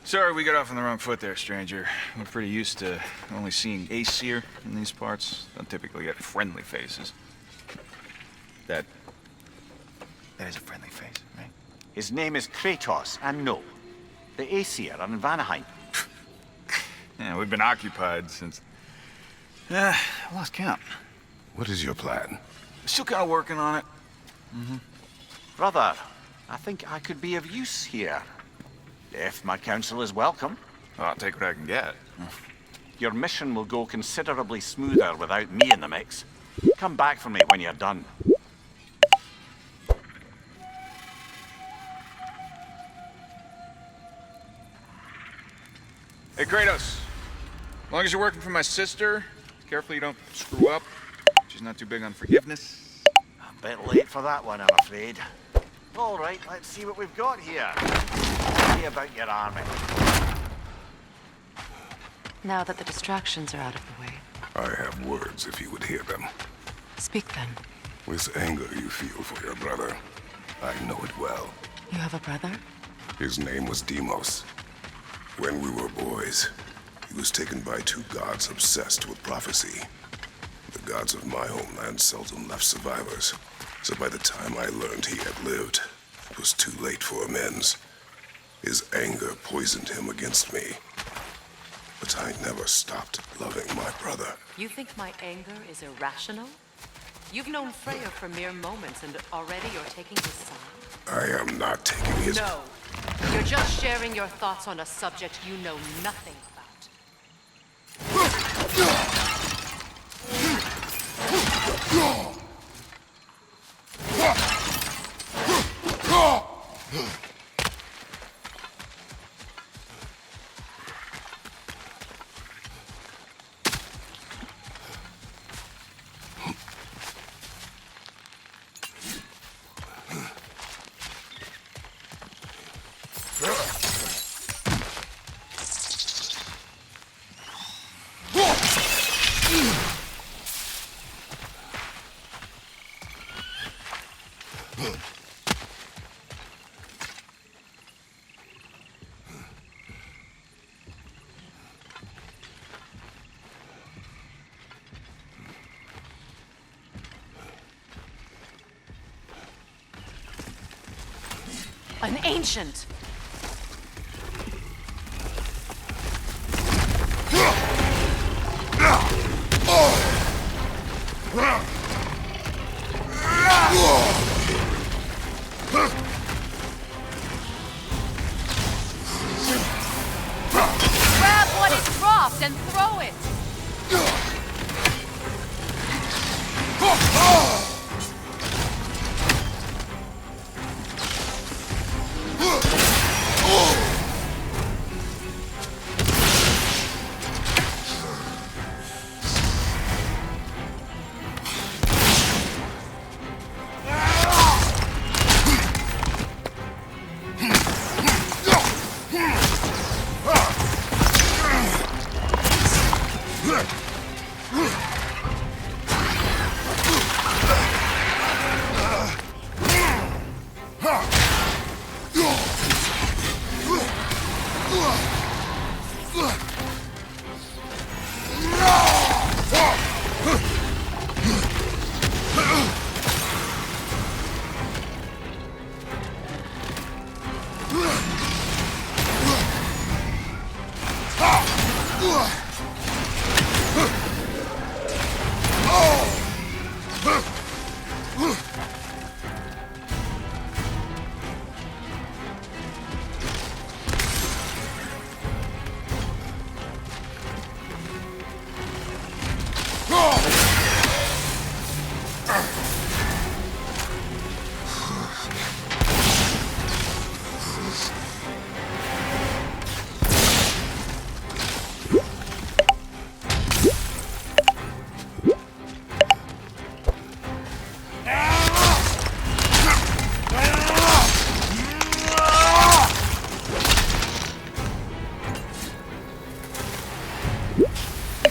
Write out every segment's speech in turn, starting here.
Sorry, we got off on the wrong foot there, stranger. We're pretty used to only seeing Æsir in these parts. Don't typically get friendly faces. That is a friendly face, right? His name is Kratos, and no, the Æsir are in Vanaheim. Yeah, we've been occupied since... I lost count. What is your plan? Still kind of working on it. Brother, I think I could be of use here. If my counsel is welcome. Well, I'll take what I can get. Your mission will go considerably smoother without me in the mix. Come back for me when you're done. Hey, Kratos. As long as you're working for my sister, careful you don't screw up. She's not too big on forgiveness. A bit late for that one, I'm afraid. All right, let's see what we've got here. Tell me about your army. Now that the distractions are out of the way. I have words if you would hear them. Speak then. This anger you feel for your brother, I know it well. You have a brother? His name was Deimos. When we were boys, he was taken by two gods obsessed with prophecy. The gods of my homeland seldom left survivors, so by the time I learned he had lived, it was too late for amends. His anger poisoned him against me. But I never stopped loving my brother. You think my anger is irrational? You've known Freya for mere moments, and already you're taking his side? I am not taking his... No. You're just sharing your thoughts on a subject you know nothing about. An ancient! Grab what is dropped and throw it!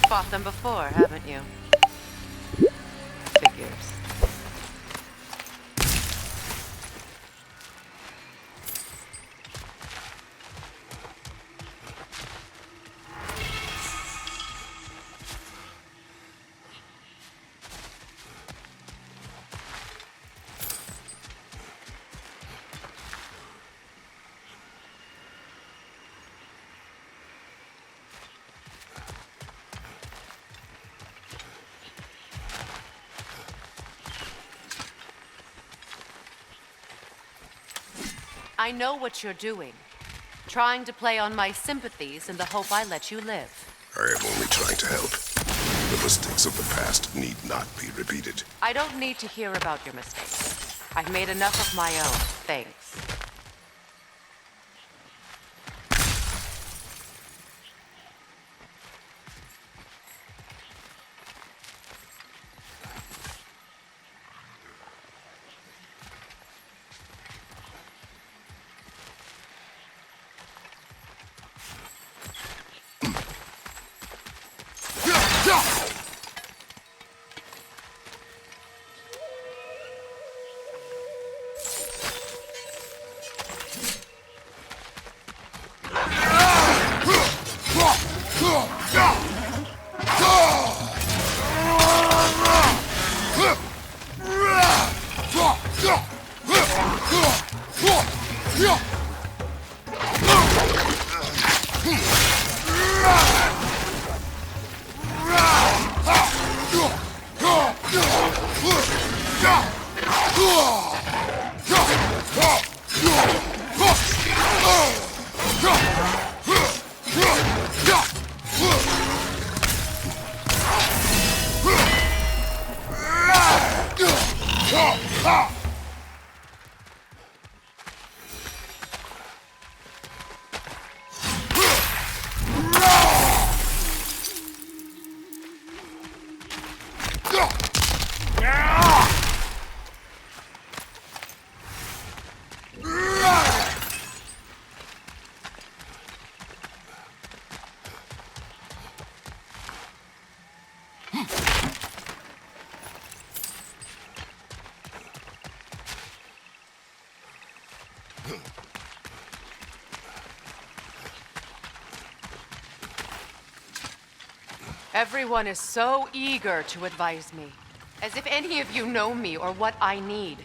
Fought them before, haven't you? Figures. I know what you're doing. Trying to play on my sympathies in the hope I let you live. I am only trying to help. The mistakes of the past need not be repeated. I don't need to hear about your mistakes. I've made enough of my own, thanks. Everyone is so eager to advise me, as if any of you know me or what I need.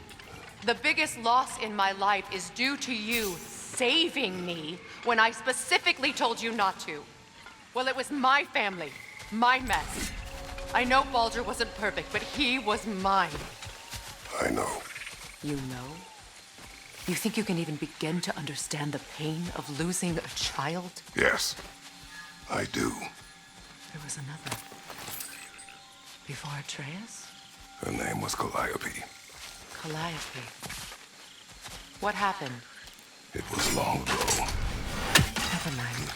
The biggest loss in my life is due to you saving me when I specifically told you not to. Well, it was my family, my mess. I know Baldur wasn't perfect, but he was mine. I know. You know? You think you can even begin to understand the pain of losing a child? Yes, I do. There was another. Before Atreus? Her name was Calliope. Calliope. What happened? It was long ago. Never mind.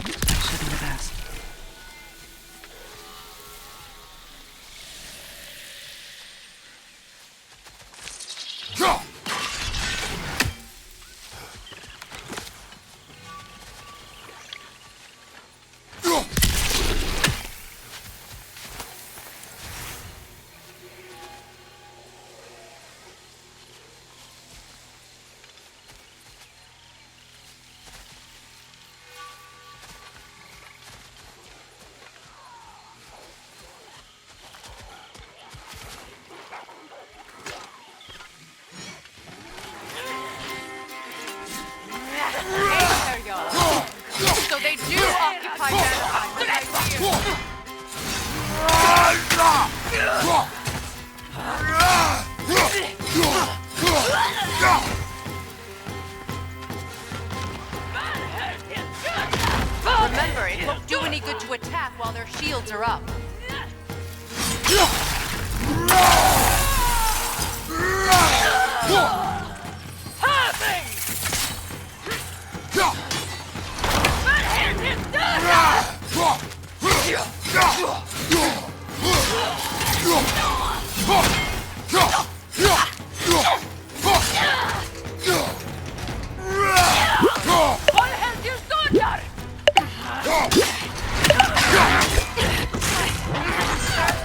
I shouldn't have asked. So they do occupy Vanaheim, like I feared. Remember, it won't do any good to attack while their shields are up.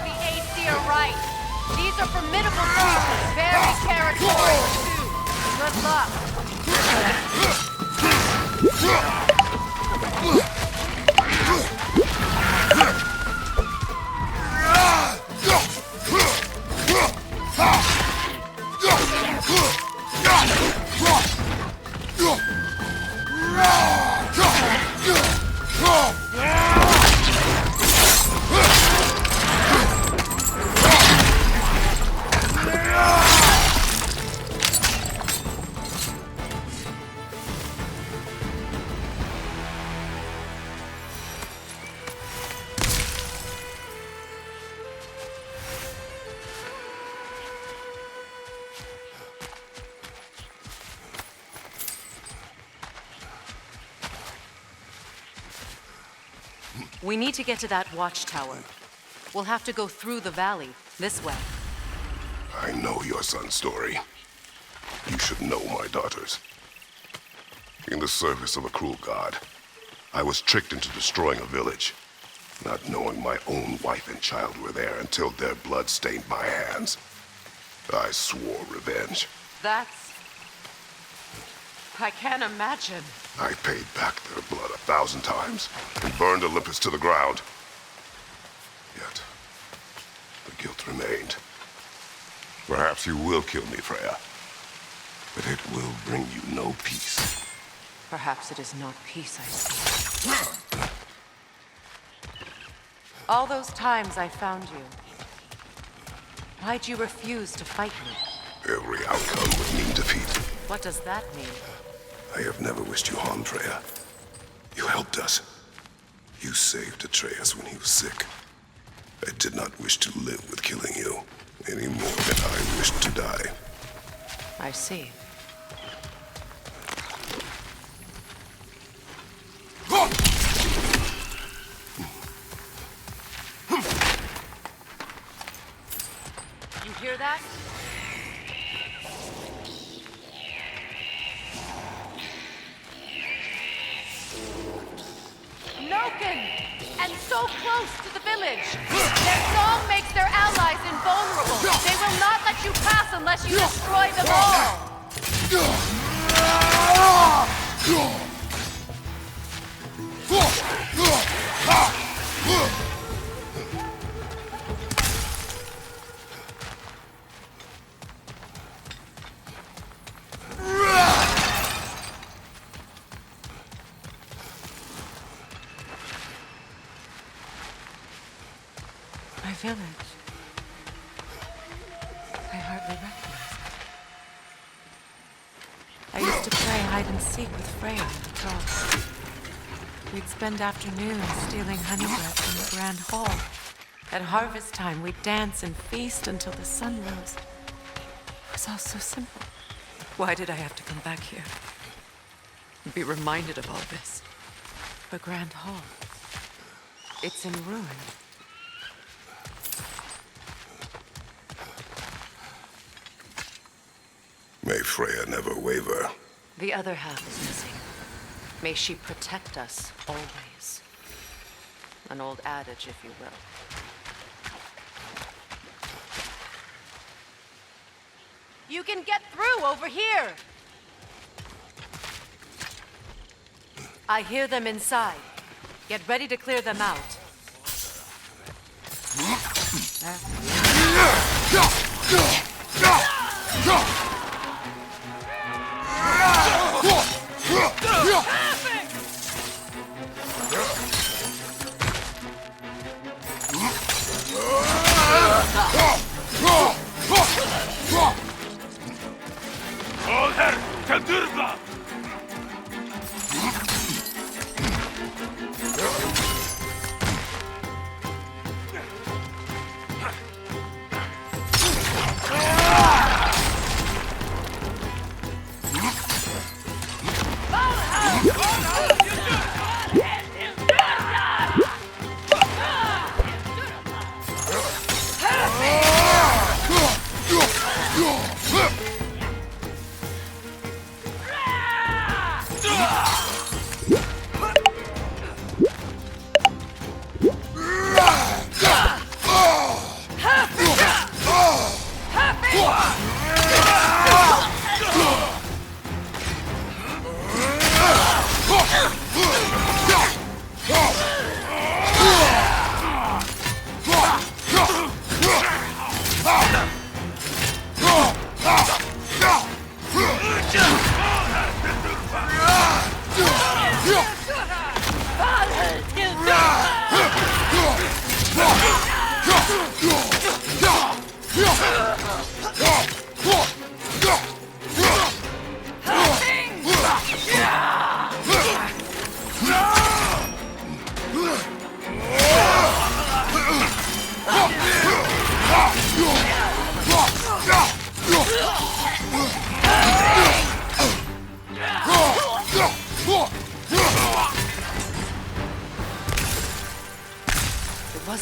The Æsir right. These are formidable creatures, very territorial too. Good luck. We need to get to that watchtower. We'll have to go through the valley, this way. I know your son's story. You should know my daughter's. In the service of a cruel god, I was tricked into destroying a village, not knowing my own wife and child were there until their blood stained my hands. I swore revenge. I can't imagine. I paid back their blood 1,000 times and burned Olympus to the ground. Yet, the guilt remained. Perhaps you will kill me, Freya, but it will bring you no peace. Perhaps it is not peace I seek. All those times I found you, why'd you refuse to fight me? Every outcome would mean defeat. What does that mean? I have never wished you harm, Freya. You helped us. You saved Atreus when he was sick. I did not wish to live with killing you, any more than I wished to die. I see. You hear that? Noken! And so close to the village! Their song makes their allies invulnerable! They will not let you pass unless you destroy them all! My village. I hardly recognize it. I used to play hide and seek with Freya and the Dwarves. We'd spend afternoons stealing honey bread from the grand hall. At harvest time, we'd dance and feast until the sun rose. It was all so simple. Why did I have to come back here? And be reminded of all this? The grand hall. It's in ruin. May Freya never waver. The other half is missing. May she protect us always. An old adage, if you will. You can get through over here! I hear them inside. Get ready to clear them out.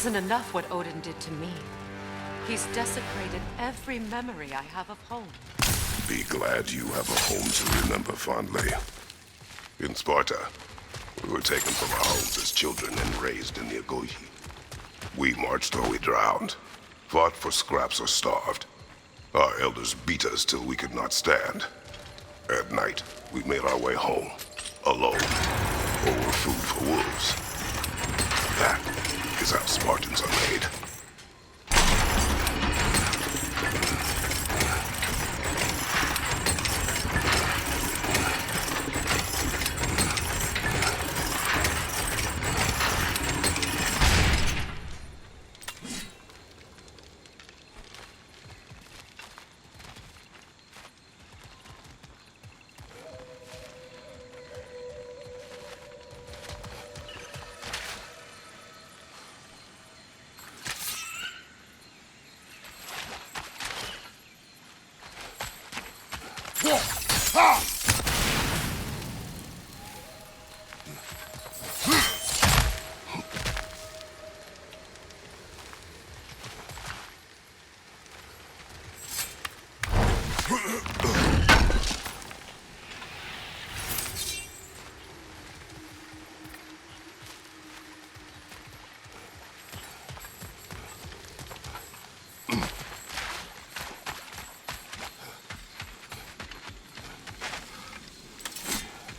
isn't enough what Odin did to me. He's desecrated every memory I have of home. Be glad you have a home to remember fondly. In Sparta, we were taken from our homes as children and raised in the Agoge. We marched or we drowned, fought for scraps or starved. Our elders beat us till we could not stand. At night, we made our way home, alone, or were food for wolves. That is how Spartans are made.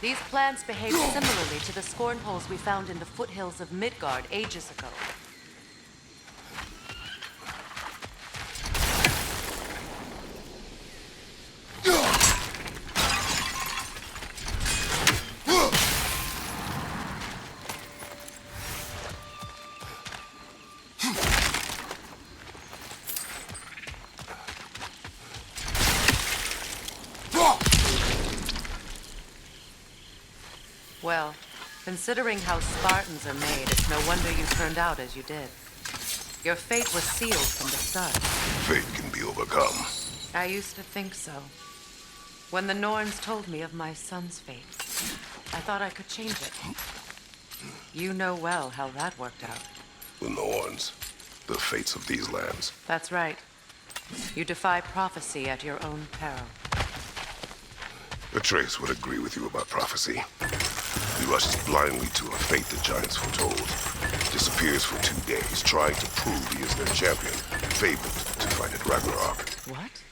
These plants behave similarly to the scorn holes we found in the foothills of Midgard ages ago. Well, considering how Spartans are made, it's no wonder you turned out as you did. Your fate was sealed from the start. Fate can be overcome. I used to think so. When the Norns told me of my son's fate, I thought I could change it. You know well how that worked out. The Norns, the fates of these lands. That's right. You defy prophecy at your own peril. Atreus would agree with you about prophecy. He rushes blindly to a fate the giants foretold. Disappears for 2 days, trying to prove he is their champion, fabled to fight at Ragnarok. What?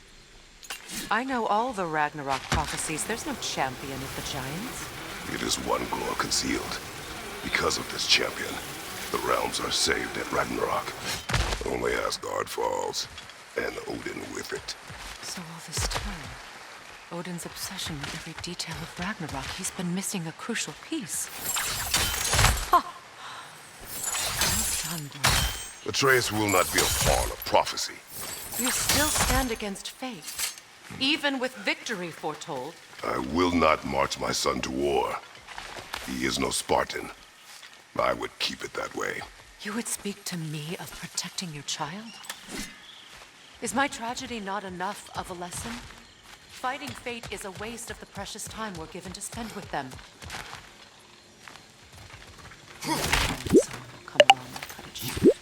I know all the Ragnarok prophecies. There's no champion of the giants. It is one glow concealed. Because of this champion, the realms are saved at Ragnarok. Only Asgard falls, and Odin with it. So all this time, Odin's obsession with every detail of Ragnarok, he's been missing a crucial piece. Huh. Well done, boy. Atreus will not be a pawn of prophecy. You still stand against fate, even with victory foretold. I will not march my son to war. He is no Spartan. I would keep it that way. You would speak to me of protecting your child? Is my tragedy not enough of a lesson? Fighting fate is a waste of the precious time we're given to spend with them. Someone will come along and cut it short.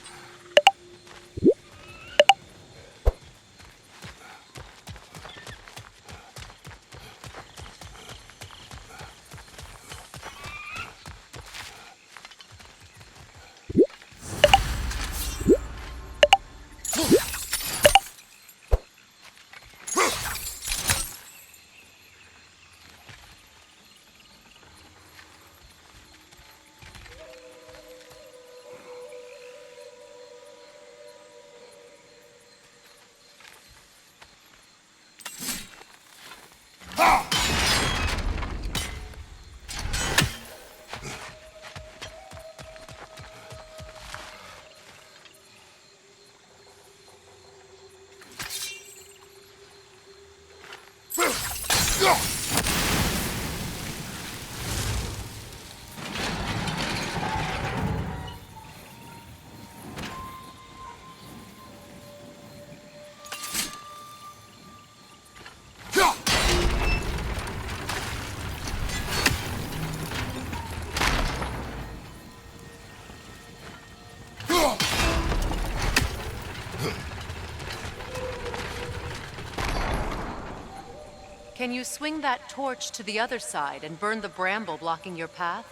Can you swing that torch to the other side and burn the bramble blocking your path?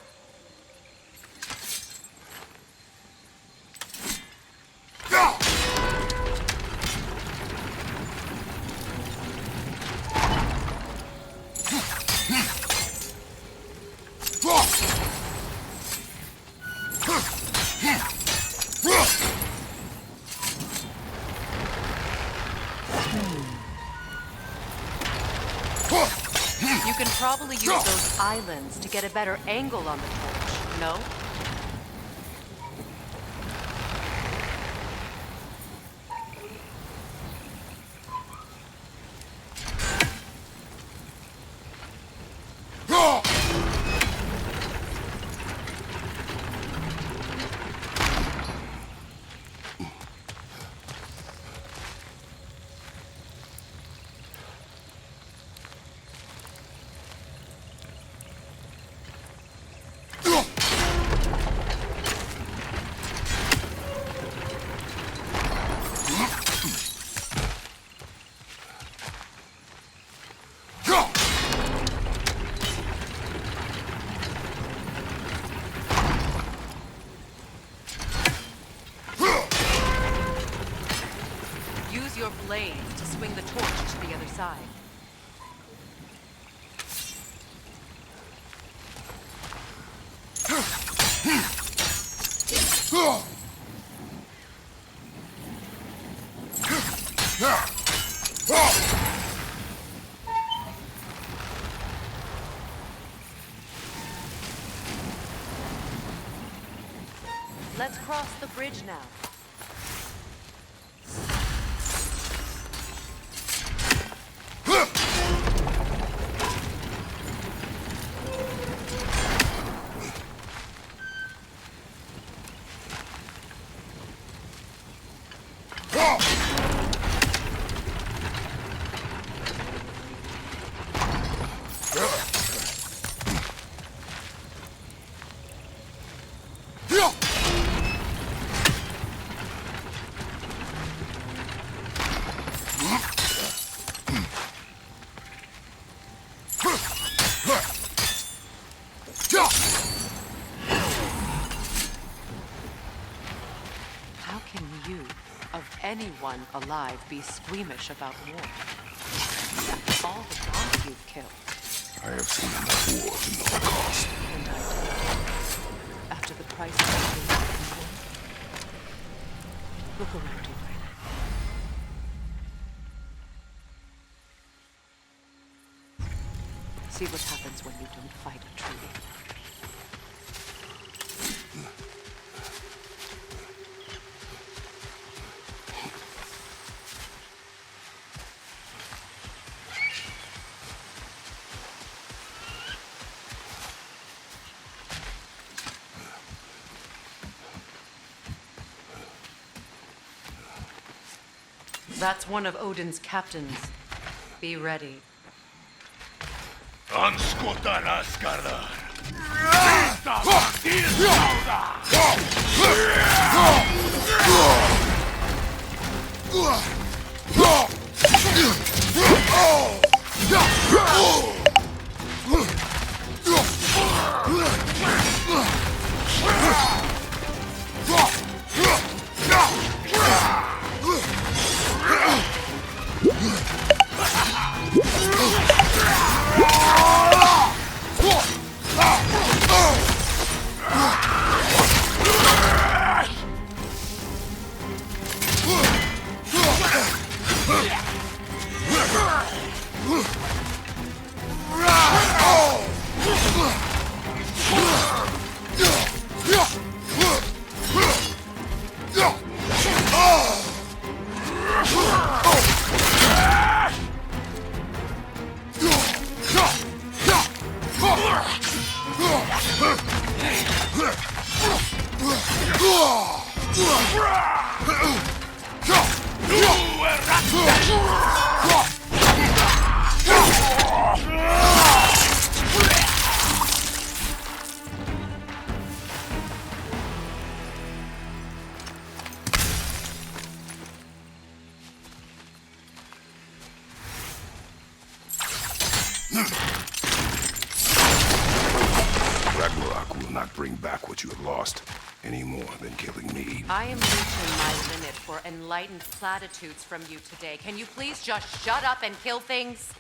You can probably use those islands to get a better angle on the torch, no? Your blades to swing the torch to the other side. Let's cross the bridge now. Anyone alive be squeamish about war? After all the gods you've killed. I have seen enough war to know the cost. And I did. After the price of the war. Look around you, Brandon. See what happens when you don't fight a treaty. That's one of Odin's captains. Be ready. Anskutan Asgardar. Ragnarok will not bring back what you have lost, any more than killing me. I am reaching my limit for enlightened platitudes from you today. Can you please just shut up and kill things?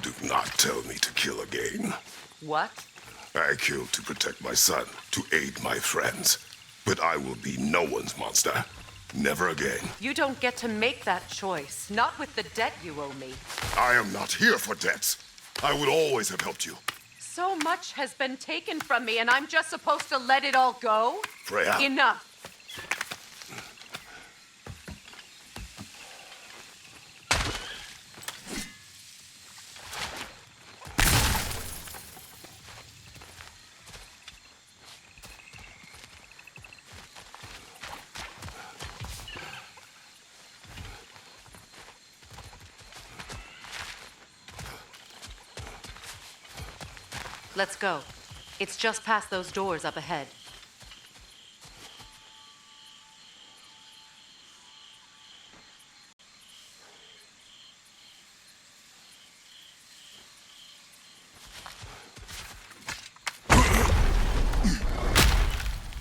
Do not tell me to kill again. What? I killed to protect my son, to aid my friends. But I will be no one's monster. Never again. You don't get to make that choice. Not with the debt you owe me. I am not here for debts. I would always have helped you. So much has been taken from me, and I'm just supposed to let it all go? Freya. Enough. Let's go. It's just past those doors up ahead.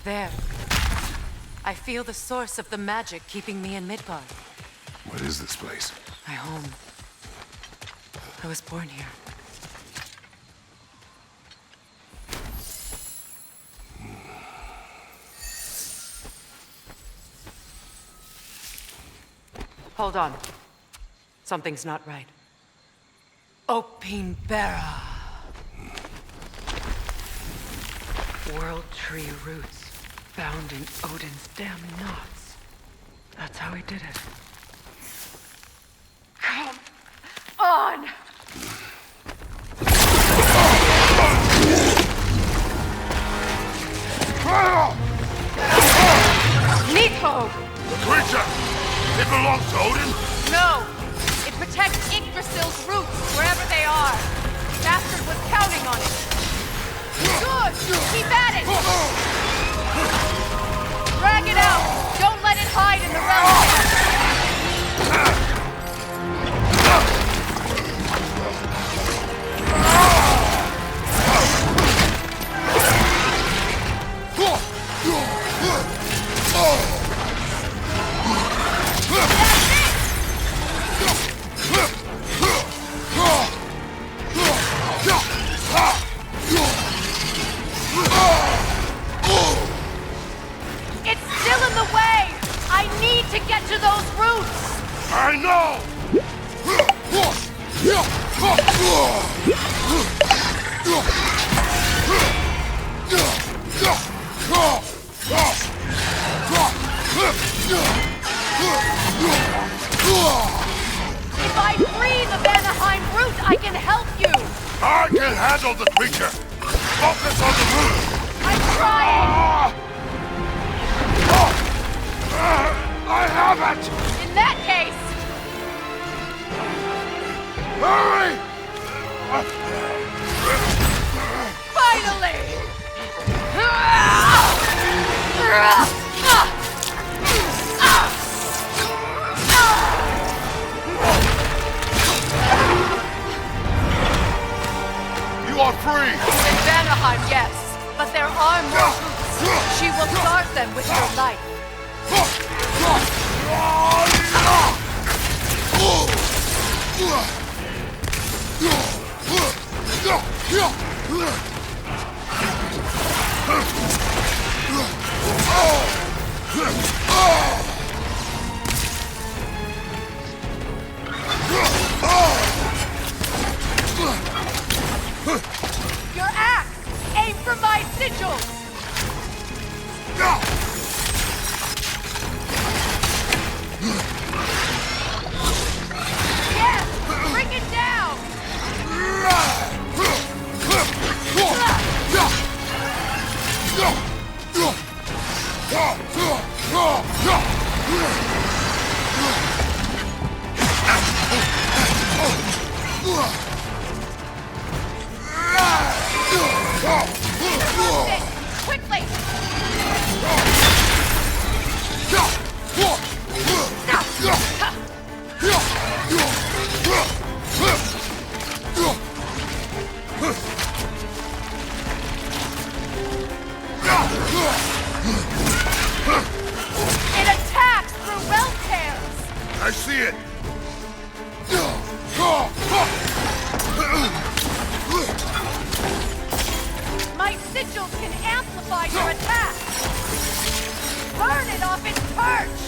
There. I feel the source of the magic keeping me in Midgard. What is this place? My home. I was born here. Hold on. Something's not right. Opinbera. World tree roots found in Odin's damn knots. That's how he did it. Come on! Nico! The creature! It belongs to Odin? No! It protects Yggdrasil's roots, wherever they are. Bastard was counting on it. Good! Keep at it! Drag it out! Don't let it hide in the realm! To get to those roots! I know! If I free the Vanaheim root, I can help you! I can handle the creature! Focus on the root! I'm trying! I have it! In that case... Hurry! Finally! You are free! In Vanaheim, yes. But there are more roots. She will guard them with her life. It attacks through realm tears! I see it! My sigils can amplify your attack! Burn it off its perch!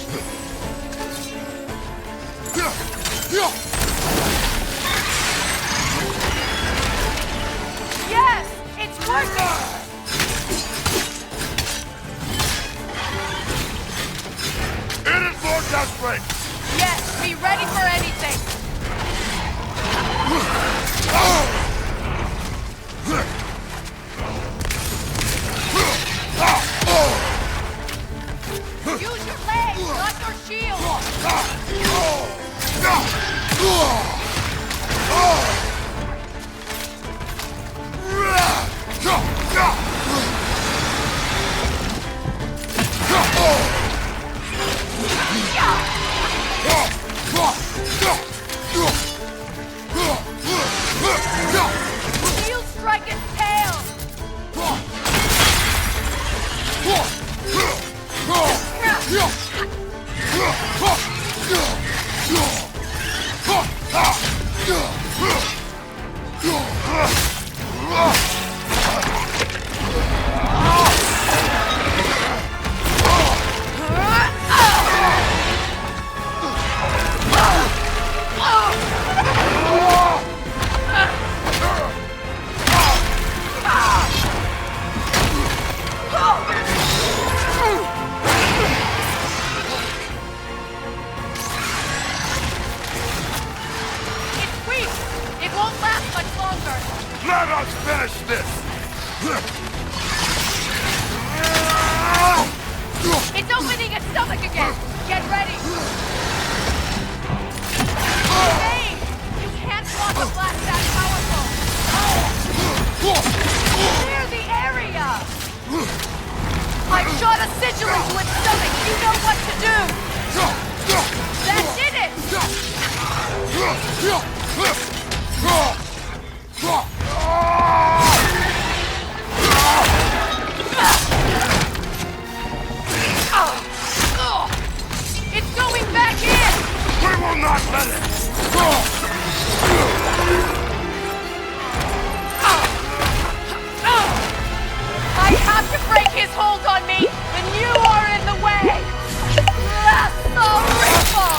Yes! It's working! It is more desperate! Yes, be ready for anything! Use your legs, not your shield! Shield strike its tail! It's weak! It won't last much longer! Let us finish this! It's opening its stomach again! Get ready! Hey! You can't block a blast that powerful! Clear the area! I've shot a sigil into its stomach! You know what to do! That did it! It's going back in! We will not let it! I have to break his hold on me, and you are in the way! That's the ripple!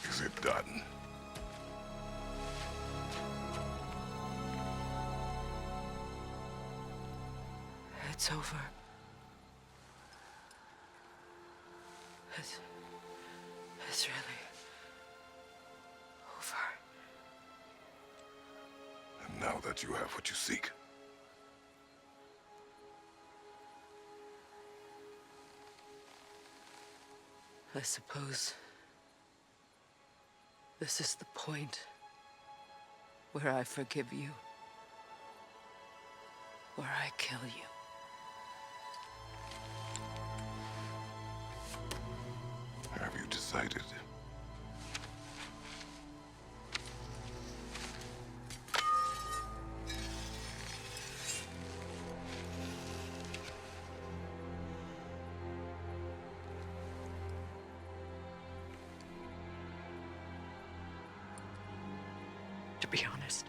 Is it done? It's over. It's really over. And now that you have what you seek, I suppose this is the point where I forgive you, where I kill you. have you decided? To be honest,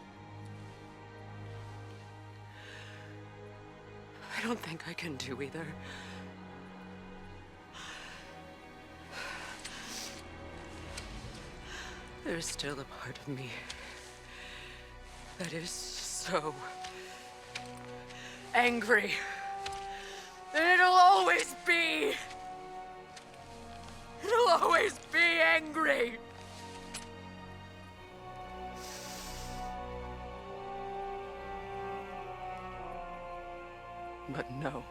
I don't think I can do either. There's still a part of me that is so angry. And it'll always be. It'll always be angry. But no.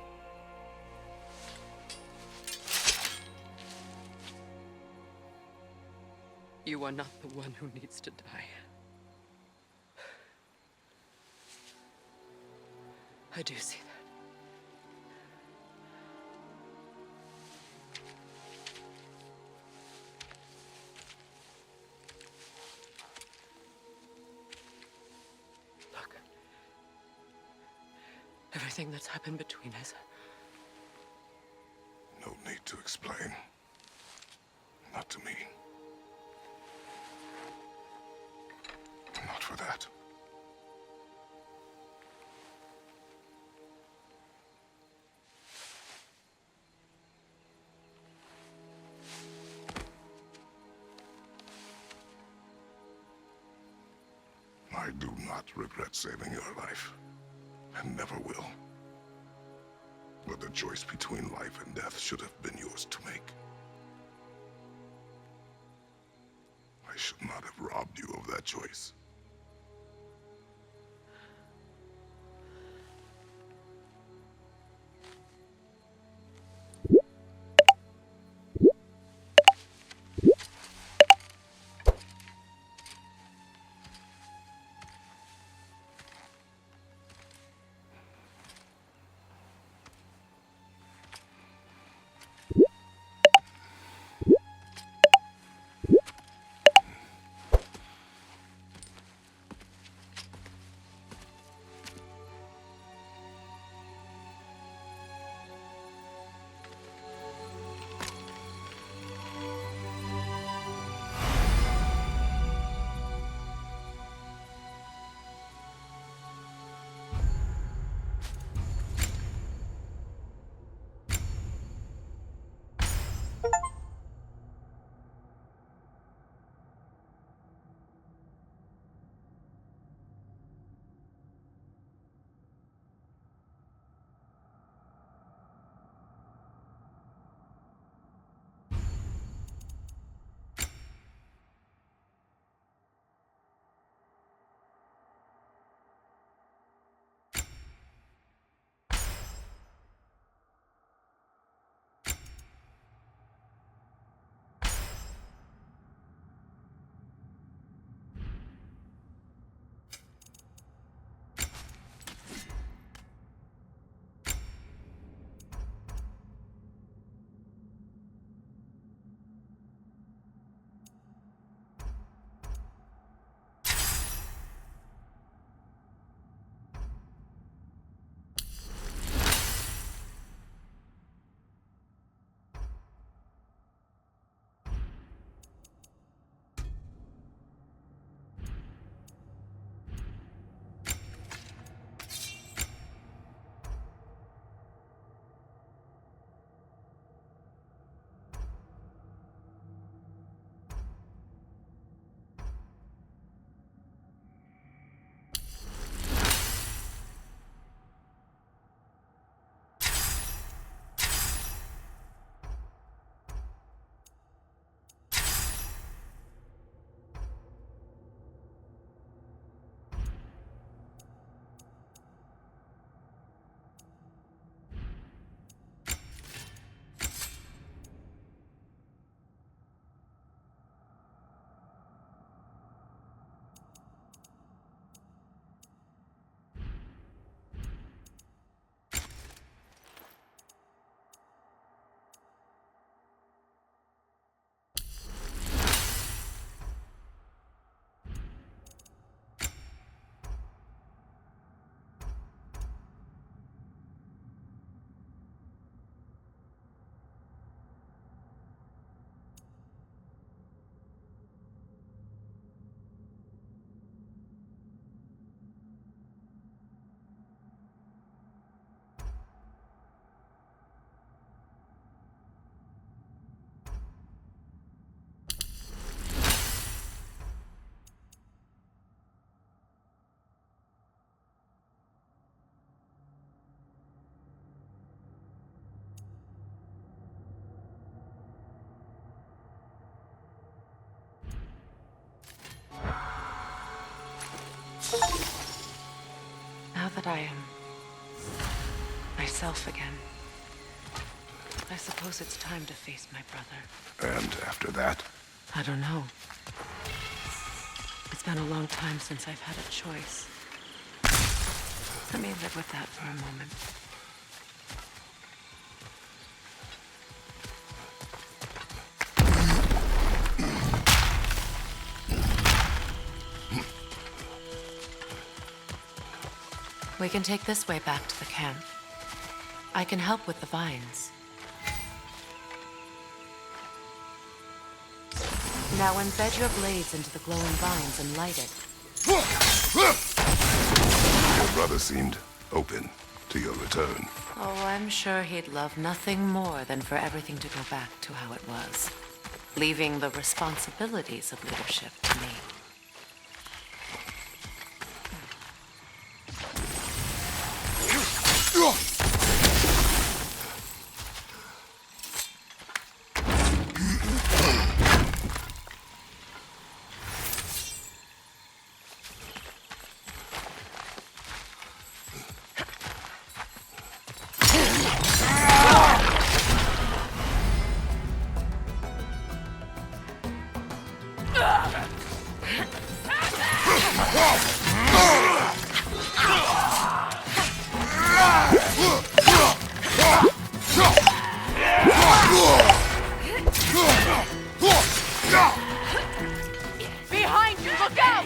You are not the one who needs to die. I do see that. Look. Everything that's happened between us. No need to explain. Not to me. Not for that. I do not regret saving your life, and never will. But the choice between life and death should have been yours to make. I should not have robbed you of that choice. that I am myself again. I suppose it's time to face my brother. And after that? I don't know. It's been a long time since I've had a choice. Let me live with that for a moment. We can take this way back to the camp. I can help with the vines. Now embed your blades into the glowing vines and light it. Your brother seemed open to your return. Oh, I'm sure he'd love nothing more than for everything to go back to how it was, leaving the responsibilities of leadership to me. Behind you, look out!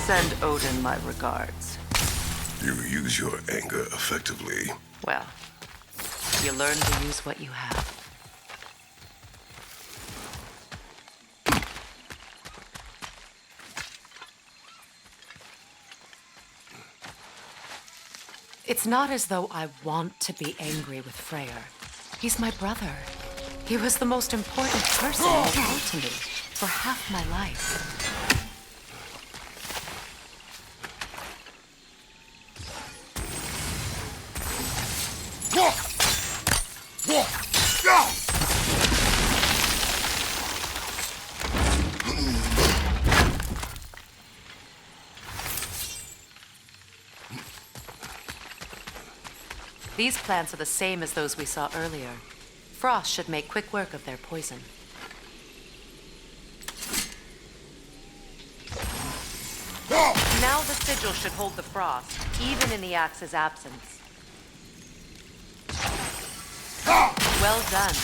Send Odin my regards. You use your anger effectively. Well, you learn to use what you have. It's not as though I want to be angry with Freyr. He's my brother. He was the most important person in the world to me for half my life. These plants are the same as those we saw earlier. Frost should make quick work of their poison. Now the sigil should hold the frost, even in the axe's absence. Well done.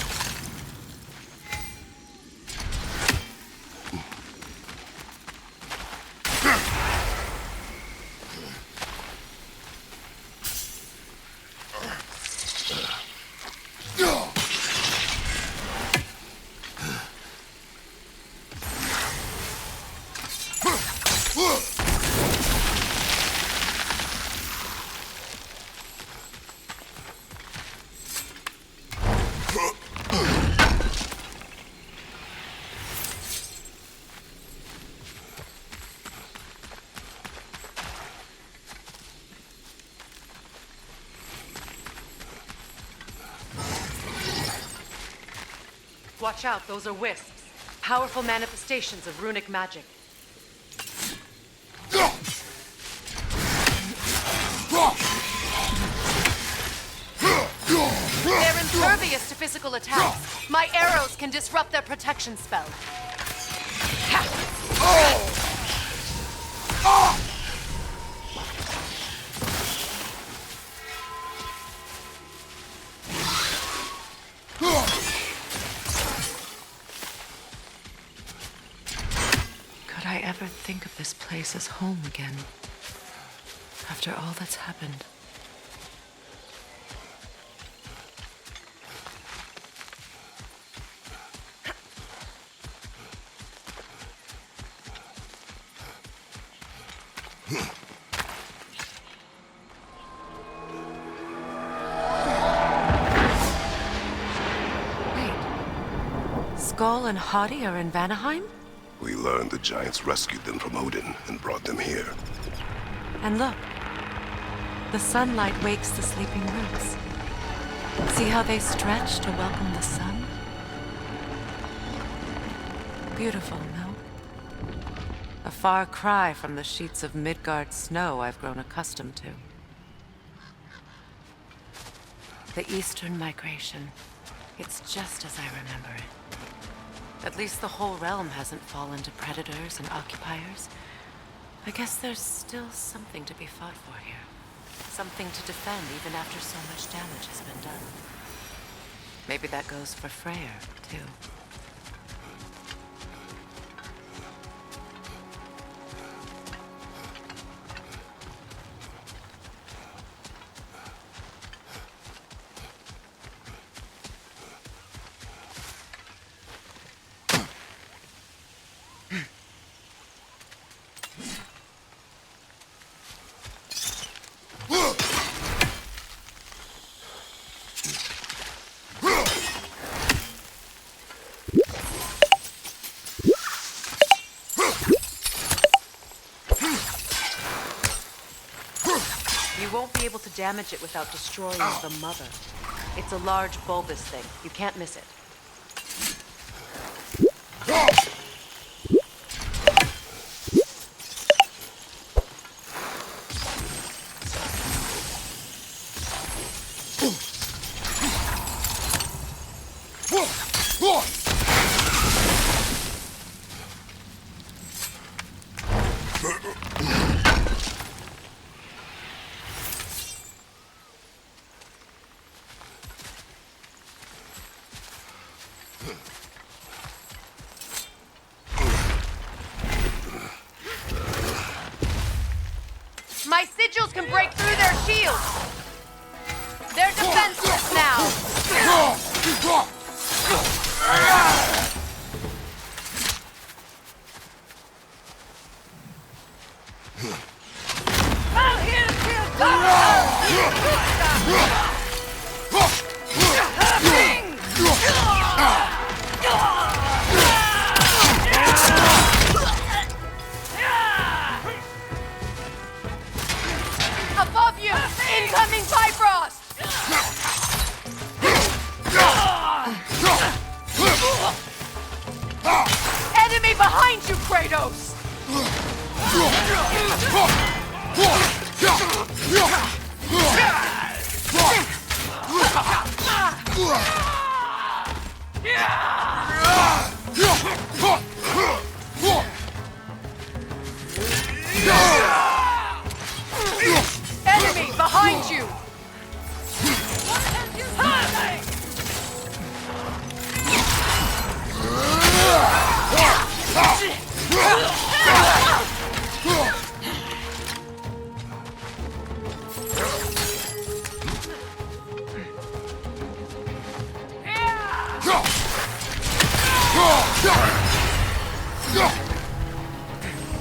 Watch out, those are wisps. Powerful manifestations of runic magic. They're impervious to physical attacks. My arrows can disrupt their protection spell. Could I ever think of this place as home again? After all that's happened. Wait. Skull and Hati are in Vanaheim? We learned the giants rescued them from Odin and brought them here. And look. The sunlight wakes the sleeping roots. See how they stretch to welcome the sun? Beautiful, no? A far cry from the sheets of Midgard snow I've grown accustomed to. The Eastern migration. It's just as I remember it. At least the whole realm hasn't fallen to predators and occupiers. I guess there's still something to be fought for here. Something to defend even after so much damage has been done. Maybe that goes for Freyr, too. You won't be able to damage it without destroying the mother. It's a large bulbous thing. You can't miss it. My sigils can break through their shields! They're defenseless now! Above you! Incoming Bifrost! Enemy behind you, Kratos! Enemy behind you!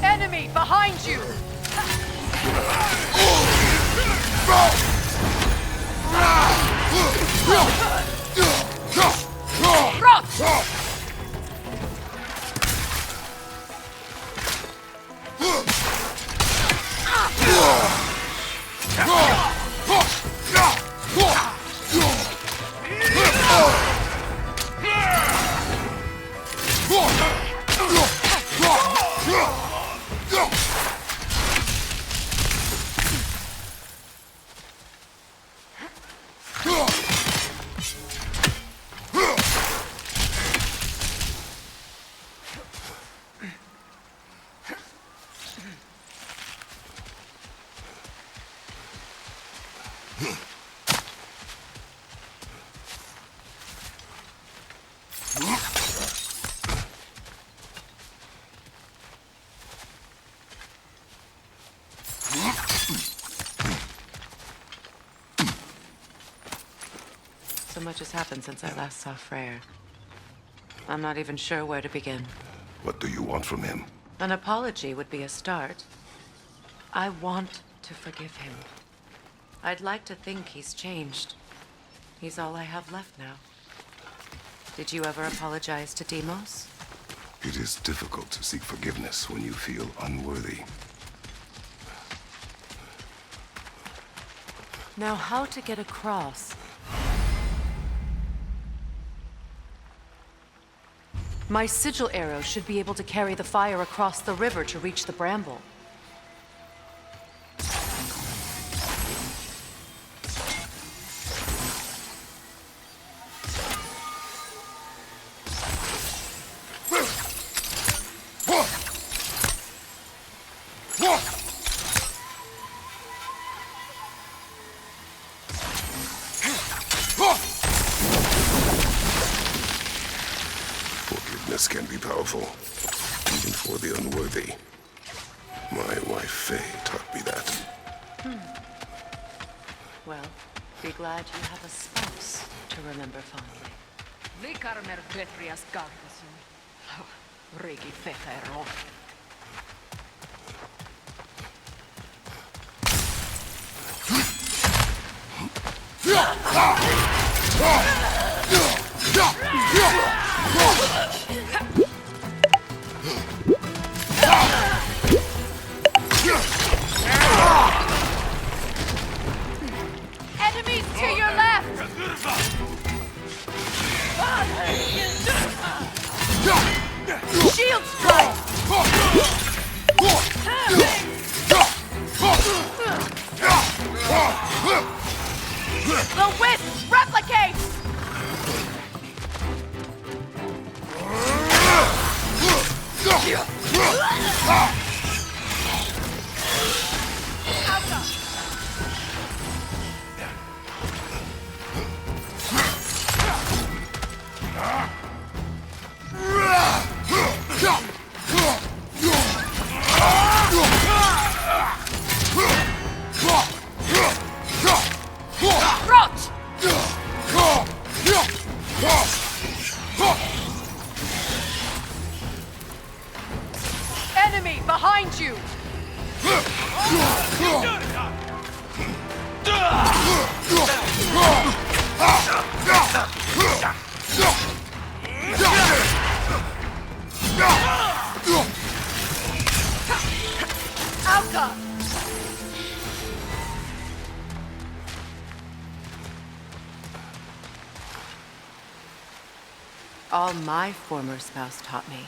Enemy behind you! So much has happened since I last saw Freyr. I'm not even sure where to begin. What do you want from him? An apology would be a start. I want to forgive him. I'd like to think he's changed. He's all I have left now. Did you ever apologize to Deimos? It is difficult to seek forgiveness when you feel unworthy. Now, how to get across? My sigil arrow should be able to carry the fire across the river to reach the bramble. Forgiveness can be powerful, even for the unworthy. My wife Faye taught me that. Well, be glad you have a spouse to remember fondly. Vikarmer Petrias Gardasun. Rigi Fefero. Enemies to your left! Shield strike! The wisp replicate! Crouch! Enemy behind you! Alka! All my former spouse taught me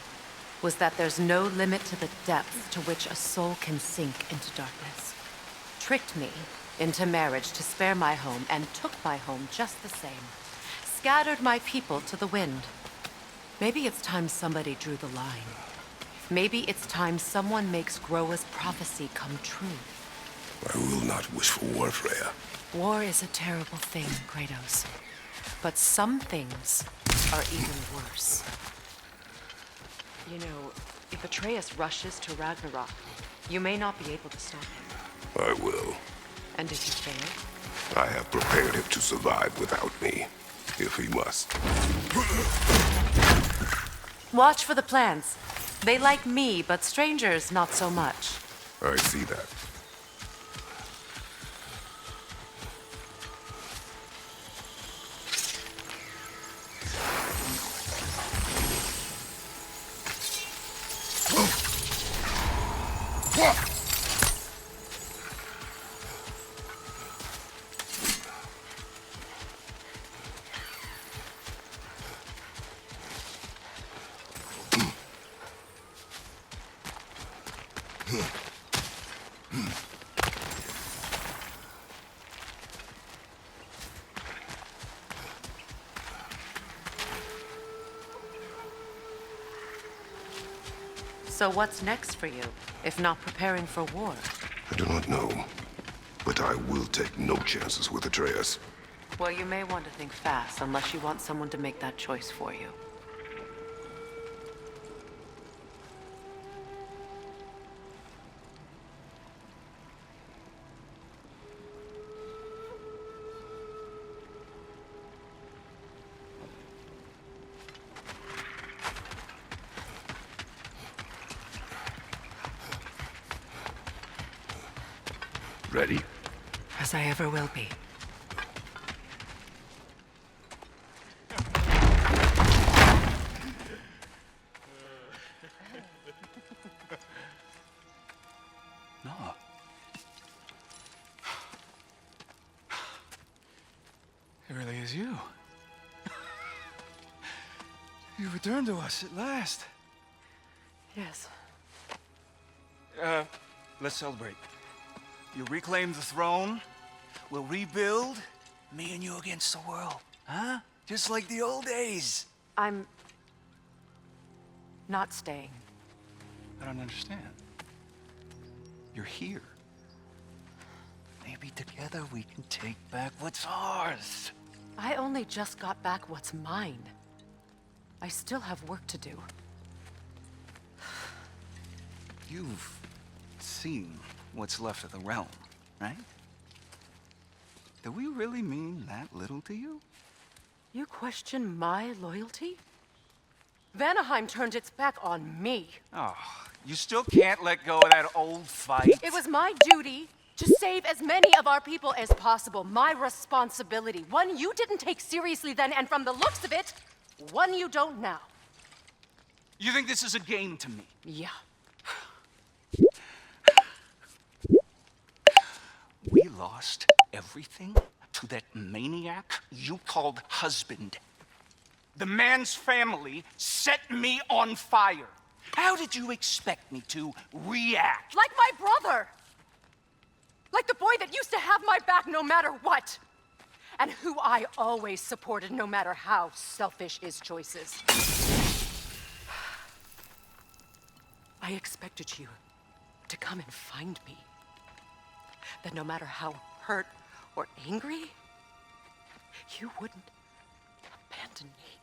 was that there's no limit to the depths to which a soul can sink into darkness. Tricked me into marriage to spare my home and took my home just the same. Scattered my people to the wind. Maybe it's time somebody drew the line. Maybe it's time someone makes Groa's prophecy come true. I will not wish for war, Freya. War is a terrible thing, Kratos. But some things are even worse. You know, if Atreus rushes to Ragnarok, you may not be able to stop him. I will. And if you fail? I have prepared him to survive without me, if he must. Watch for the plants. They like me, but strangers not so much. I see that. So what's next for you, if not preparing for war? I do not know, but I will take no chances with Atreus. Well, you may want to think fast, unless you want someone to make that choice for you. Ready? As I ever will be. No. It really is you. You returned to us at last. Yes. Let's celebrate. You reclaim the throne, we'll rebuild, me and you against the world. Huh? Just like the old days. I'm not staying. I don't understand. You're here. Maybe together we can take back what's ours. I only just got back what's mine. I still have work to do. You've seen what's left of the realm, right? Do we really mean that little to you? You question my loyalty? Vanaheim turned its back on me. Oh, you still can't let go of that old fight? It was my duty to save as many of our people as possible. My responsibility. One you didn't take seriously then, and from the looks of it, one you don't now. You think this is a game to me? Yeah. We lost everything to that maniac you called husband. The man's family set me on fire. How did you expect me to react? Like my brother! Like the boy that used to have my back no matter what! And who I always supported no matter how selfish his choices. I expected you to come and find me. That no matter how hurt or angry, you wouldn't abandon me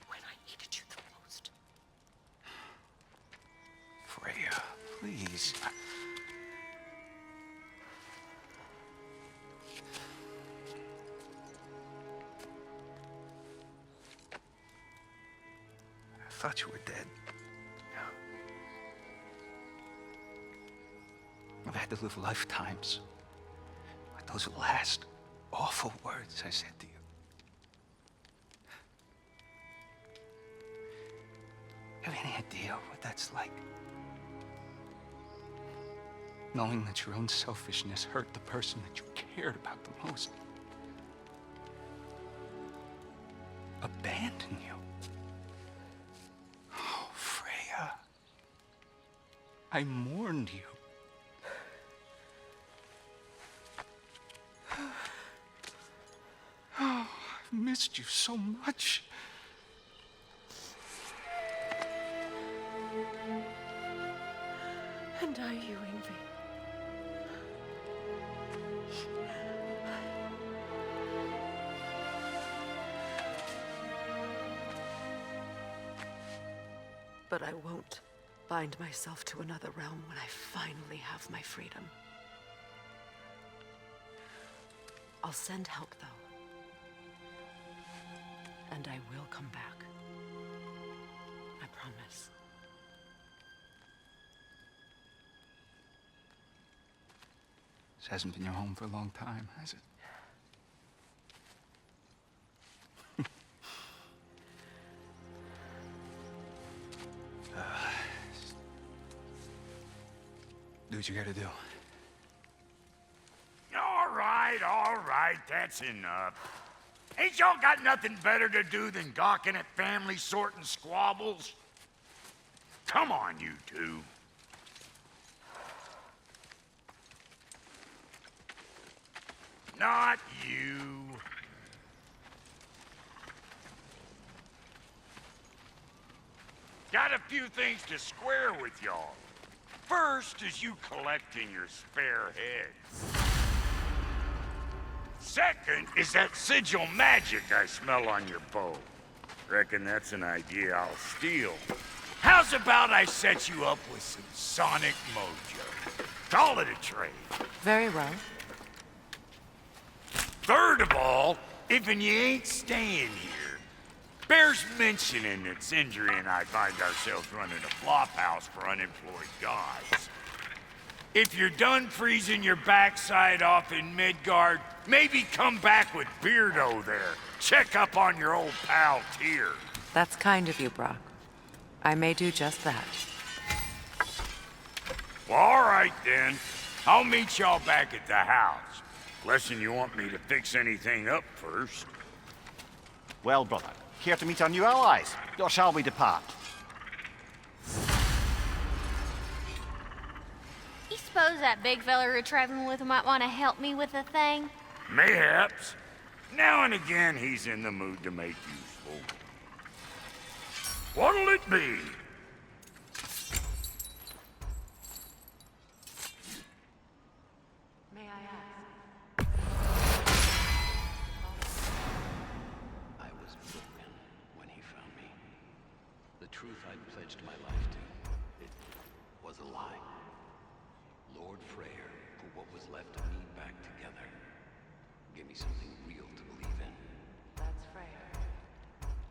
when I needed you the most. Freya, please. I thought you were dead. I've had to live lifetimes with those last awful words I said to you. Have any idea what that's like? Knowing that your own selfishness hurt the person that you cared about the most. Abandon you. Oh, Freya. I mourned you. Oh, I've missed you so much. And are you, Ingvi? But I won't bind myself to another realm when I finally have my freedom. I'll send help, though. And I will come back. I promise. This hasn't been your home for a long time, has it? Do what you gotta do. All right, that's enough. Ain't y'all got nothing better to do than gawking at family sorting squabbles? Come on, you two. Not you. Got a few things to square with y'all. First is you collecting your spare heads. Second is that sigil magic I smell on your bow. Reckon that's an idea I'll steal. How's about I set you up with some sonic mojo? Call it a trade. Very well. Third of all, if you ain't staying here, bears mentioning that Sindri and I find ourselves running a flop house for unemployed gods. If you're done freezing your backside off in Midgard, maybe come back with Beardo there. Check up on your old pal Tyr. That's kind of you, Brock. I may do just that. Well, all right then. I'll meet y'all back at the house. Unless you want me to fix anything up first. Well, brother, care to meet our new allies? Or shall we depart? You suppose that big fella we're traveling with might want to help me with a thing? Mayhaps. Now and again, he's in the mood to make useful. What'll it be? May I ask? I was broken when he found me. The truth I'd pledged my life to, it was a lie. Lord Freyr put what was left of me back together. Gave me something real to believe in. That's Freyr,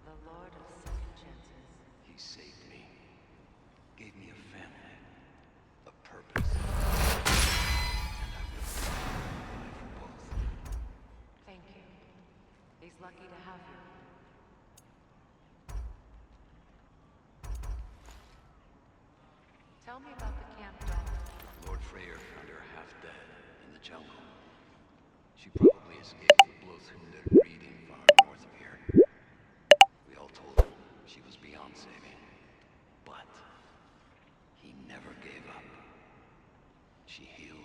the Lord of Second Chances. He saved me. Gave me a family. A purpose. And I would die for both. Thank you. He's lucky to have you. Tell me about the camp dog. Lord Freyr found her half dead in the jungle. She probably escaped the Blothundr breeding farm north of here. We all told him she was beyond saving. But he never gave up. She healed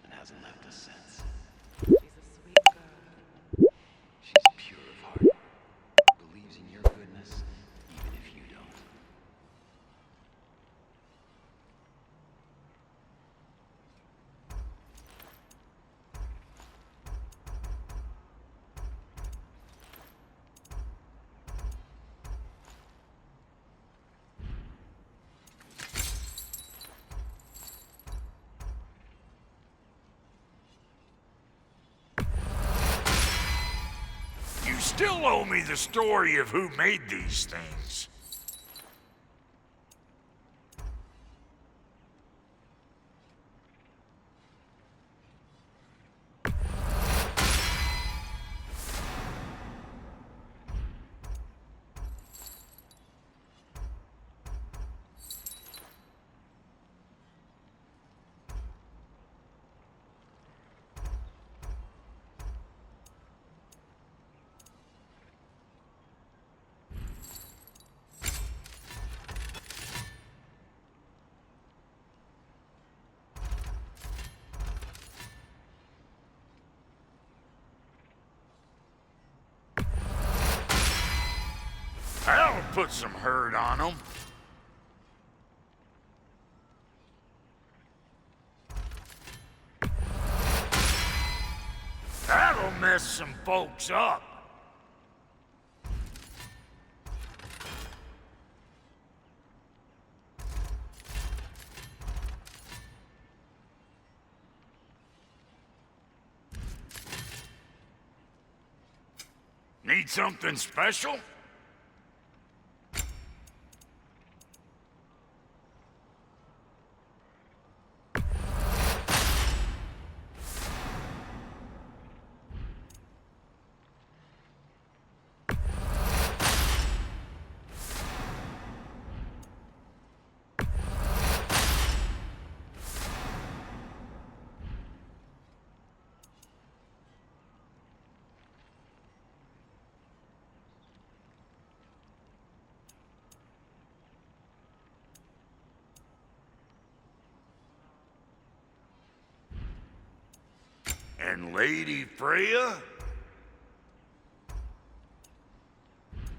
and hasn't left us since. She's a sweet girl. She's pure of heart. Believes in your goodness even if you don't. You still owe me the story of who made these things. That'll put some hurt on them. That'll mess some folks up. Need something special? And Lady Freya?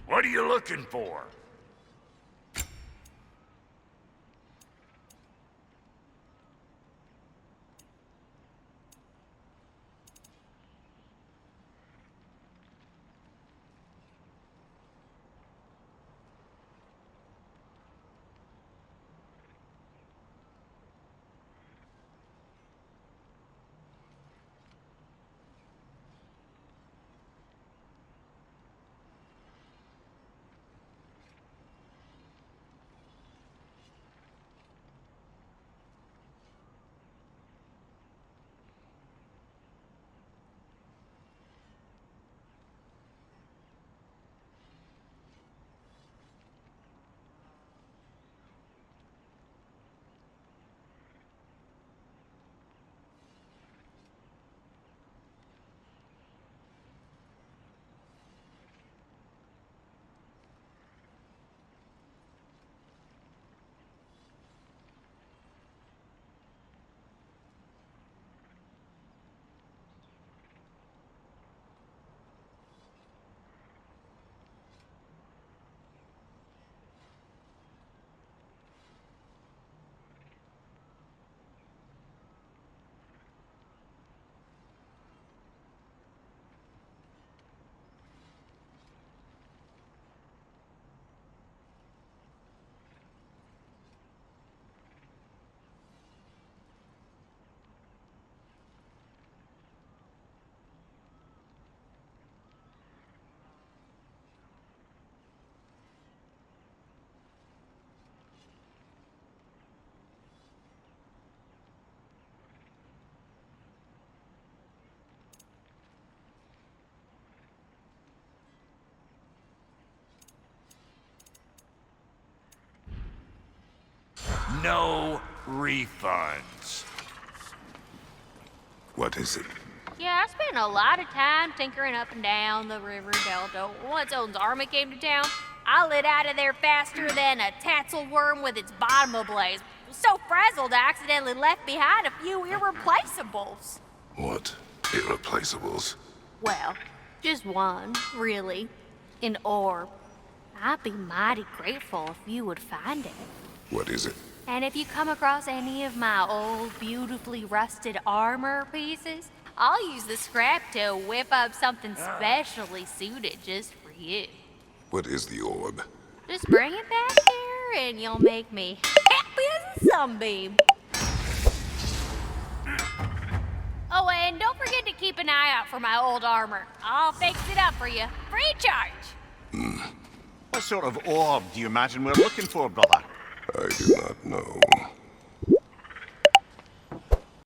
What are you looking for? no refunds. What is it? Yeah, I spent a lot of time tinkering up and down the river delta. Once Odin's army came to town, I lit out of there faster than a tassel worm with its bottom ablaze. So frazzled, I accidentally left behind a few irreplaceables. What? Irreplaceables? Well, just one, really. An orb. I'd be mighty grateful if you would find it. What is it? And if you come across any of my old, beautifully rusted armor pieces, I'll use the scrap to whip up something specially suited just for you. What is the orb? Just bring it back here and you'll make me happy as a sunbeam. Oh, and don't forget to keep an eye out for my old armor. I'll fix it up for you, free charge. What sort of orb do you imagine we're looking for, brother? I do not know.